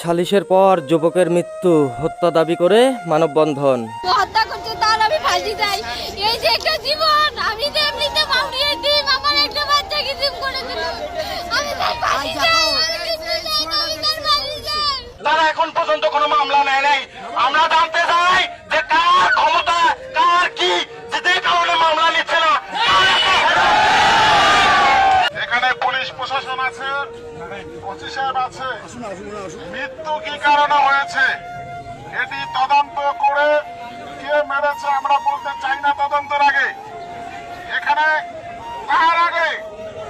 সালিশের পর যুবকের মৃত্যু, হত্যা দাবি করে মানববন্ধন। হত্যা করছে তার আমি ফাঁসি চাই। এই যে একটা জীবন, আমি যে এমনিতে মামলিয়ে দিই, আমার একটা বাচ্চাকে জিম করে দিল, আমি তার ফাঁসি চাই। তারা এখন পর্যন্ত কোনো মামলা নেয় নাই। আমরা জানতে চাই যে কার ক্ষমতা, কার কি, যে কারণে মামলা নিচ্ছে না। এখানে পুলিশ প্রশাসন আছে, ওসি সাহেব আছে। মৃত্যু কি কারণে হয়েছে এটি তদন্ত করে কে মেরেছে আমরা বলতে চাই না তদন্তের আগে। এখানে তার আগে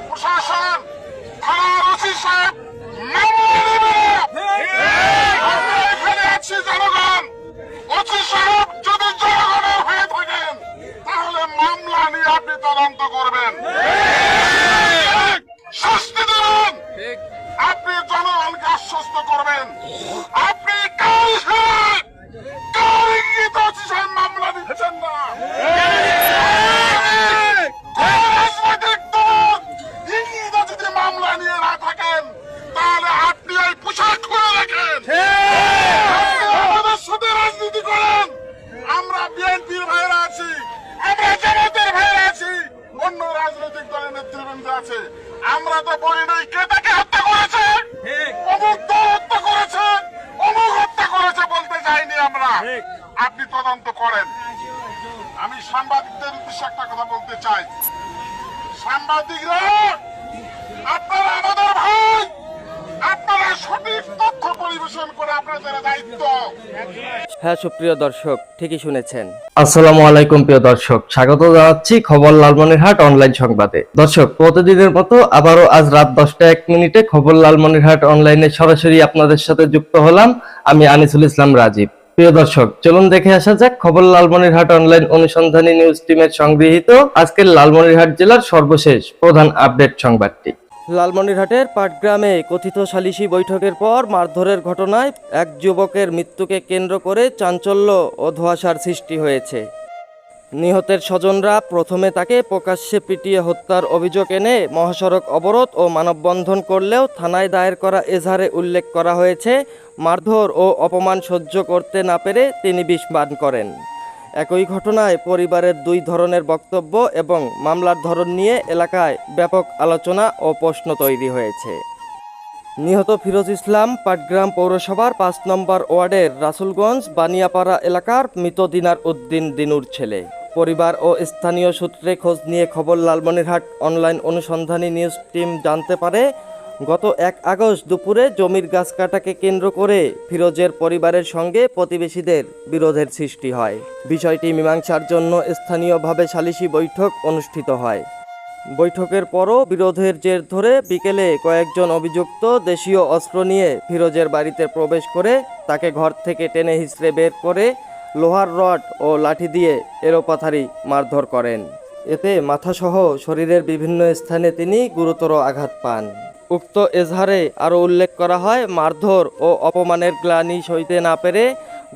প্রশাসন, থানার ওসি সাহেব মামলা নেবে। আমরা এখানে আছি জনগণ। ওসি সাহেব যদি জনগণের হয়ে থাকেন তাহলে মামলা নিয়ে আপনি তদন্ত করবেন, শাস্তি দেবেন, আপনি জনগণকে আশ্বস্ত করবেন। আপনি কার ইঙ্গিত ওসি সাহেব মামলা দিচ্ছেন না? রাজনৈতিক দল ইঙ্গিত যদি মামলা নিয়ে না থাকেন তাহলে আপনি এই পোশাক খুলে রাখেন, আমাদের সাথে রাজনীতি করেন। আমরা বিএনপির ভাইরা আছি, আমরা জামাতের ভাইরা আছি, অন্য রাজনৈতিক দলের নেতৃবৃন্দ আছে। আমরা তো বলি নাই কে তাকে হত্যা করেছে, অমুক দল হত্যা করেছে, অমুক হত্যা করেছে বলতে চাইনি আমরা। আপনি তদন্ত করেন। আমি সাংবাদিকদের উদ্দেশ্যে একটা কথা বলতে চাই। সাংবাদিকরা আপনারা আমাদের ভাই, আপনারা সঠিক তথ্য পরিবেশন করে আপনাদের দায়িত্ব। হ্যাঁ, সুপ্রিয় দর্শক, ঠিকই শুনেছেন। আসসালামু আলাইকুম প্রিয় দর্শক, স্বাগত জানাচ্ছি খবর লালমনিরহাট অনলাইন সংবাদে। দর্শক, প্রতিদিনের মতো আবারও আজ রাত 10:01 খবর লালমনিরহাট অনলাইনে সরাসরি আপনাদের সাথে যুক্ত হলাম। আমি আনিসুল ইসলাম রাজীব। প্রিয় দর্শক, চলুন দেখে আসা যাক খবর লালমনিরহাট অনলাইন অনুসন্ধানী নিউজ টিমের সংগৃহীত আজকের লালমনিরহাট জেলার সর্বশেষ প্রধান আপডেট সংবাদটি। লালমনিরহাটের পাটগ্রামে কথিত সালিশি বৈঠকের পর মারধরের ঘটনায় এক যুবকের মৃত্যুকে কেন্দ্র করে চাঞ্চল্য ও ধোঁয়াশার সৃষ্টি হয়েছে। নিহতের স্বজনরা প্রথমে তাকে প্রকাশ্যে পিটিয়ে হত্যার অভিযোগ এনে মহাসড়ক অবরোধ ও মানববন্ধন করলেও থানায় দায়ের করা এজাহারে উল্লেখ করা হয়েছে, মারধর ও অপমান সহ্য করতে না পেরে তিনি বিষ পান করেন। একই ঘটনায় পরিবারের দুই ধরনের বক্তব্য এবং মামলার ধরন নিয়ে এলাকায় ব্যাপক আলোচনা ও প্রশ্ন তৈরি হয়েছে। নিহত ফিরোজ ইসলাম পাটগ্রাম পৌরসভার 5 নম্বর ওয়ার্ডের রাসুলগঞ্জ বানিয়াপাড়া এলাকার মৃত দিনার উদ্দিন দিনুর ছেলে। পরিবার ও স্থানীয় সূত্রে খোঁজ নিয়ে খবর লালমনিরহাট অনলাইন অনুসন্ধানী নিউজ টিম জানতে পারে, গত 1 আগস্ট দুপুরে জমির গাছ কাটাকে কেন্দ্র করে ফিরোজের পরিবারের সঙ্গে প্রতিবেশীদের বিরোধের সৃষ্টি হয়। বিষয়টি মীমাংসার জন্য স্থানীয়ভাবে সালিশি বৈঠক অনুষ্ঠিত হয়। বৈঠকের পরও বিরোধের জের ধরে বিকেলে কয়েকজন অভিযুক্ত দেশীয় অস্ত্র নিয়ে ফিরোজের বাড়িতে প্রবেশ করে তাকে ঘর থেকে টেনে হিঁচড়ে বের করে লোহার রড ও লাঠি দিয়ে এলোপাথারি মারধর করেন। এতে মাথাসহ শরীরের বিভিন্ন স্থানে তিনি গুরুতর আঘাত পান। উক্ত এজাহারে আরও উল্লেখ করা হয়, মারধর ও অপমানের গ্লানি সইতে না পেরে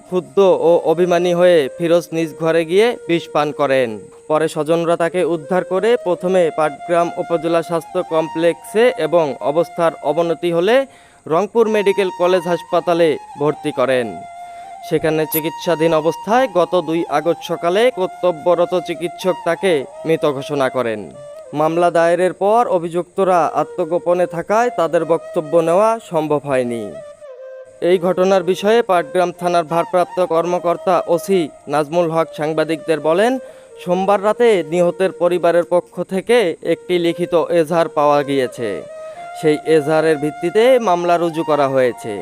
ক্ষুব্ধ ও অভিমানী হয়ে ফিরোজ নিজ ঘরে গিয়ে বিষ পান করেন। পরে স্বজনরা তাকে উদ্ধার করে প্রথমে পাটগ্রাম উপজেলা স্বাস্থ্য কমপ্লেক্সে এবং অবস্থার অবনতি হলে রংপুর মেডিকেল কলেজ হাসপাতালে ভর্তি করেন। সেখানে চিকিৎসাধীন অবস্থায় গত 2 আগস্ট সকালে কর্তব্যরত চিকিৎসক তাকে মৃত ঘোষণা করেন। মামলা দায়েরের পর অভিযুক্তরা আত্মগোপনে থাকায় তাদের বক্তব্য নেওয়া সম্ভব হয়নি। এই ঘটনার বিষয়ে পাটগ্রাম থানার ভারপ্রাপ্ত কর্মকর্তা ওসি নাজমুল হক সাংবাদিকদের বলেন, সোমবার রাতে নিহতের পরিবারের পক্ষ থেকে একটি লিখিত এজাহার পাওয়া গিয়েছে। সেই এজাহারের ভিত্তিতে মামলা রুজু করা হয়েছে।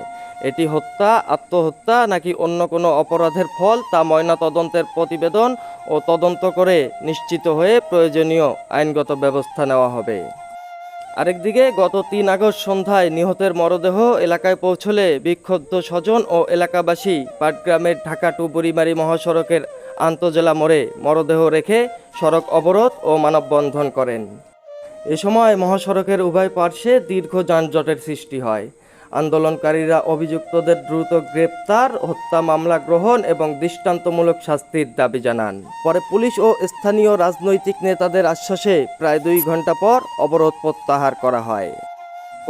এটি হত্যা, আত্মহত্যা নাকি অন্য কোনো অপরাধের ফল তা ময়নাতদন্তের প্রতিবেদন ও তদন্ত করে নিশ্চিত হয়ে প্রয়োজনীয় আইনগত ব্যবস্থা নেওয়া হবে। আরেকদিকে গত 3 আগস্ট সন্ধ্যায় নিহতের মরদেহ এলাকায় পৌঁছলে বিক্ষুব্ধ স্বজন ও এলাকাবাসী পাটগ্রামের ঢাকা টু বুড়িমারি মহাসড়কের আন্তজেলা মোড়ে মরদেহ রেখে সড়ক অবরোধ ও মানববন্ধন করেন। এ সময় মহাসড়কের উভয় পার্শ্বে দীর্ঘ যানজটের সৃষ্টি হয়। আন্দোলনকারীরা অভিযুক্তদের দ্রুত গ্রেপ্তার, হত্যা মামলা গ্রহণ এবং দৃষ্টান্তমূলক শাস্তির দাবি জানান। পরে পুলিশ ও স্থানীয় রাজনৈতিক নেতাদের আশ্বাসে প্রায় 2 ঘন্টা পর অবরোধ প্রত্যাহার করা হয়।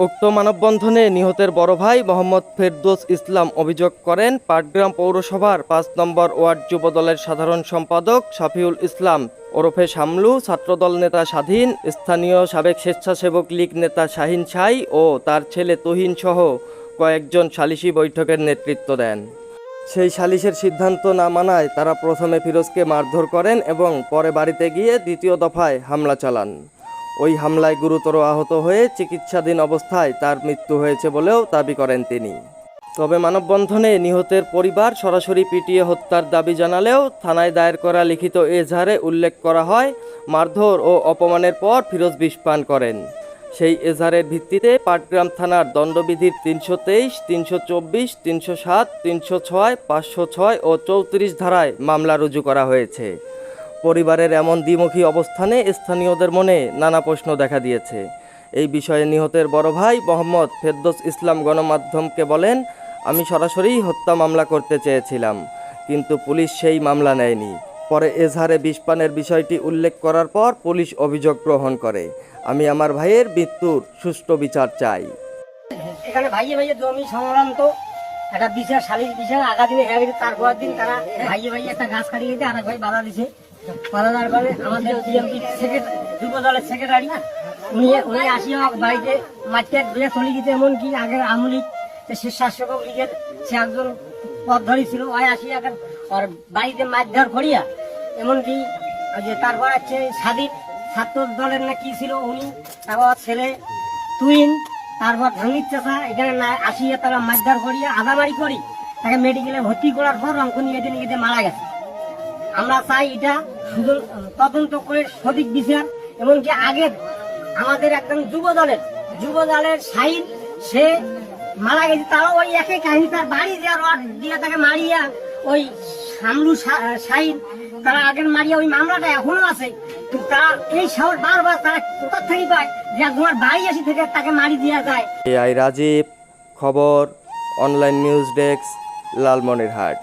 উক্ত মানববন্ধনে নিহতের বড় ভাই মোহাম্মদ ফেরদৌস ইসলাম অভিযোগ করেন, পাটগ্রাম পৌরসভার ৫ নম্বর ওয়ার্ড যুবদলের সাধারণ সম্পাদক শাফিউল ইসলাম ওরফে শামলু, ছাত্রদল নেতা স্বাধীন, স্থানীয় সাবেক স্বেচ্ছাসেবক লীগ নেতা শাহিন ছাই ও তার ছেলে তুহিন সহ কয়েকজন সালিশি বৈঠকের নেতৃত্ব দেন। সেই সালিশের সিদ্ধান্ত না মানায় তারা প্রথমে ফিরোজকে মারধর করেন এবং পরে বাড়িতে গিয়ে দ্বিতীয় দফায় হামলা চালান। ওই হামলায় গুরুতর আহত হয়ে চিকিৎসাধীন অবস্থায় তার মৃত্যু হয়েছে বলেও দাবি করেন তিনি। তবে মানববন্ধনে নিহতের পরিবার সরাসরি পিটিয়ে হত্যার দাবি জানালেও থানায় দায়ের করা লিখিত এজাহারে উল্লেখ করা হয়, মারধর ও অপমানের পর ফিরোজ বিষ পান করেন। সেই এজাহারের ভিত্তিতে পাটগ্রাম থানার দণ্ডবিধির ৩২৩, ৩২৪, ৩০৭, ৩০৬, ৫০৬ ও ৩৪ ধারায় মামলা রুজু করা হয়েছে। পরিবারের এমন দ্বিমুখী অবস্থানে স্থানীয়দের মনে নানা প্রশ্ন দেখা দিয়েছে। এই বিষয়ে নিহতের বড় ভাই মোহাম্মদ ফেরদৌস ইসলাম গণমাধ্যমকে বলেন, আমি সরাসরি হত্যা মামলা করতে চেয়েছিলাম, কিন্তু পুলিশ সেই মামলা নেয়নি। পরে এজাহারে বিষ পানের বিষয়টি উল্লেখ করার পর পুলিশ অভিযোগ গ্রহণ করে। আমি আমার ভাইয়ের মৃত্যুর সুষ্ঠু বিচার চাই। এখানে ভাইয়ে ভাইয়ে জমি সংক্রান্ত একটা বিচার সালিশ বিচার আগা দিনে হয়ে গেছে। তারপর দিন তারা ভাইয়ে ভাইয়ে একটা গাছ কাটিয়ে দিতে আরেক ভাই বাধা দিছে। বাধা দেওয়ার পরে আমাদের যুব দলের সেক্রেটারি উনি আসিয়া বাড়িতে মাঠে ধুয়ে চলে গেছে। এমনকি আগের আমলিক স্বেচ্ছাসেবক লীগের সে একজন পদ ধরি ছিল, ওই আসিয়া ওর বাড়িতে মারধর করিয়া, এমনকি যে তারপর আছে স্বাধীন ছাত্র দলের না কি ছিল উনি, তারপর ছেলে তুইন, তারপর ভাঙ্গির চাষা এখানে না আসিয়া তারা মারধর করিয়া আদামারি করি তাকে মেডিকেলে ভর্তি করার পর রংখ নিয়ে মারা গেছে। আমরা চাই এটা শুধু তদন্ত করে সঠিক বিচার। এমনকি আগে আমাদের একজন যুব দলের শাহিন সে মারা গেছে, তারাও ওই একই কাহিনী, তার বাড়ি দিয়ে তাকে মারিয়া ওই শামলু শাহিন তারা আগের মারিয়া ওই মামলাটা এখনো আছে। কিন্তু তারা এই শহর বারবার তারা কোথা থেকে পায় যে তোমার বাড়ি আসি থেকে তাকে মারি দেওয়া যায়। AI রাজীব, খবর, online news desk, Lalmonirhat.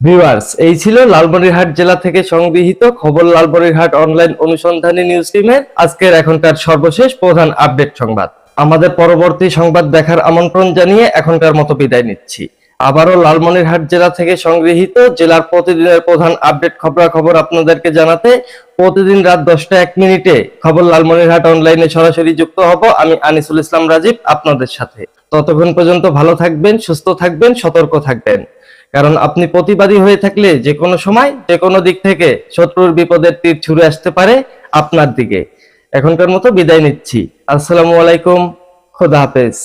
Viewers, এই ছিল লালমনিরহাট জেলা থেকে সংগৃহীত খবর লালমনিরহাট অনলাইন অনুসন্ধানী নিউজ টিমের আজকের এখনকার সর্বশেষ প্রধান আপডেট সংবাদ। আমাদের পরবর্তী সংবাদ দেখার আমন্ত্রণ জানিয়ে এখনকার মতো বিদায় নিচ্ছি। আবারও লালমনিরহাট জেলা থেকে সংগৃহীত জেলার প্রতিদিনের প্রধান আপডেট খবরাখবর আপনাদেরকে জানাতে প্রতিদিন রাত 10টা 1 মিনিটে খবর লালমনিরহাট অনলাইনে সরাসরি যুক্ত হব আমি আনিসুল ইসলাম রাজীব আপনাদের সাথে। ততক্ষণ পর্যন্ত ভালো থাকবেন, সুস্থ থাকবেন, সতর্ক থাকবেন, কারণ আপনি প্রতিবাদী হয়ে থাকলে যে কোনো সময় যে কোনো দিক থেকে শত্রুর বিপদের তীর ছুঁড়ে আসতে পারে আপনার দিকে। এখনকার মতো বিদায় নিচ্ছি। আসসালামু আলাইকুম, খোদা হাফেজ।